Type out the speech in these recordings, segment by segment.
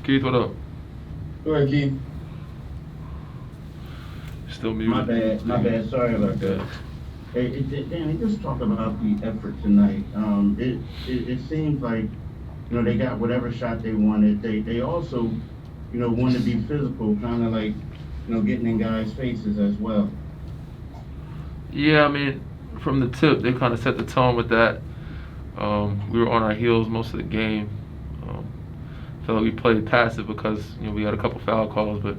Keith, what up? Go ahead, Keith. Still muted. My bad. Sorry about that. Hey, Danny, just talk about the effort tonight. It seems like, they got whatever shot they wanted. They also, wanted to be physical, kind of like, getting in guys' faces as well. Yeah, I mean, from the tip, they kind of set the tone with that. We were on our heels most of the game. Felt like we played passive because we had a couple foul calls, but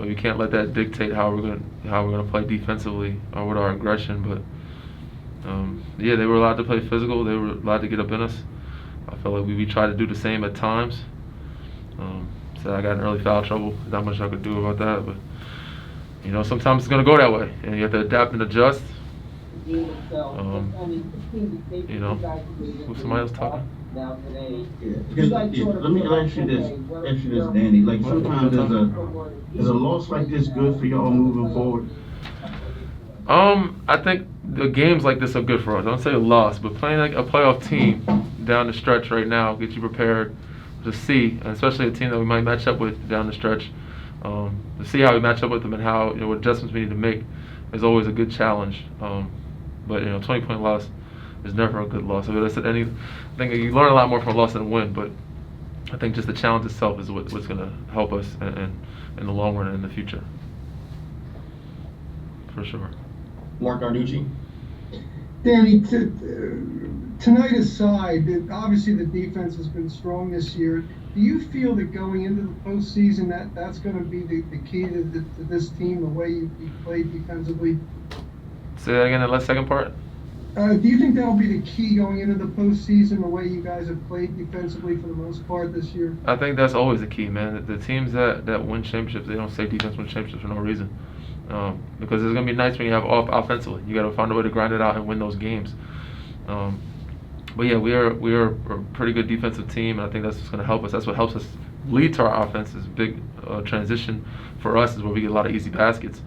you can't let that dictate how we're gonna play defensively or with our aggression. But yeah, they were allowed to play physical. They were allowed to get up in us. I felt like we tried to do the same at times. So I got in early foul trouble. Not much I could do about that, but sometimes it's gonna go that way, and you have to adapt and adjust. Who's somebody else talking? Yeah. Let me ask you this, Danny. Like sometimes is a loss like this good for y'all moving forward? I think the games like this are good for us. I don't say a loss, but playing like a playoff team down the stretch right now gets you prepared to see, and especially a team that we might match up with down the stretch, to see how we match up with them and how what adjustments we need to make is always a good challenge. But 20-point loss is never a good loss. I think you learn a lot more from a loss than a win, but I think just the challenge itself is what's going to help us in the long run and in the future, for sure. Mark Arducci. Danny, tonight aside, obviously the defense has been strong this year. Do you feel that going into the postseason that's going to be the key to this team, the way you play defensively? Say that again, the second part? Do you think that'll be the key going into the postseason, the way you guys have played defensively for the most part this year? I think that's always the key, man. The teams that win championships, they don't say defense wins championships for no reason. Because it's going to be nice when you have off offensively. You got to find a way to grind it out and win those games. But yeah, we are a pretty good defensive team, and I think that's what's going to help us. That's what helps us lead to our offense. Is big transition for us is where we get a lot of easy baskets,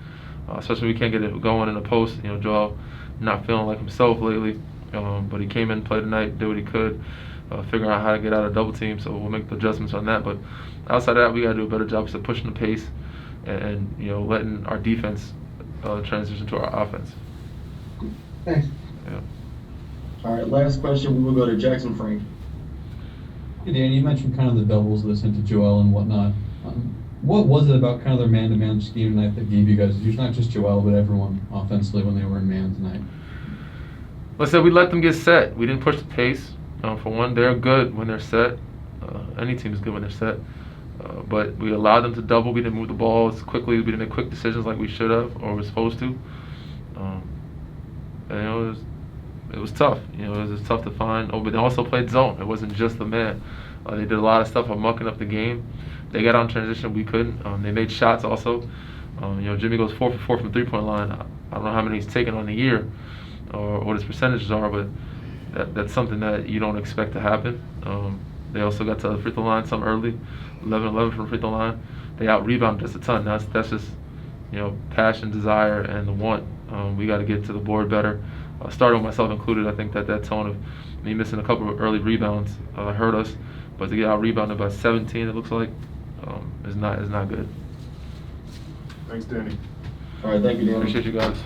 especially when we can't get it going in the post. Joel not feeling like himself lately, but he came in, played tonight, did what he could, figuring out how to get out of double team. So we'll make the adjustments on that. But outside of that, we got to do a better job of pushing the pace and letting our defense transition to our offense. Thanks. Yeah. All right, last question. We will go to Jackson Frank. Hey, Dan, you mentioned kind of the doubles that sent to Joel and whatnot. What was it about kind of their man-to-man scheme tonight that gave you guys, not just Joel, but everyone offensively when they were in man tonight? Listen, we let them get set. We didn't push the pace. For one, they're good when they're set. Any team is good when they're set. But we allowed them to double. We didn't move the ball as quickly. We didn't make quick decisions like we should have or were supposed to. And it was tough. It was tough to find. But they also played zone. It wasn't just the man. They did a lot of stuff on mucking up the game. They got on transition. We couldn't. They made shots also. Jimmy goes 4 for 4 from three-point line. I don't know how many he's taken on the year or what his percentages are, but that's something that you don't expect to happen. They also got to the free throw line some early, 11-11 from the free throw line. They out-rebounded us a ton. That's just passion, desire, and the want. We got to get to the board better. Starting with myself included, I think that tone of me missing a couple of early rebounds hurt us. But to get out-rebounded by 17, it looks like, is not good. Thanks, Danny. All right, thank you, Danny. Appreciate you guys.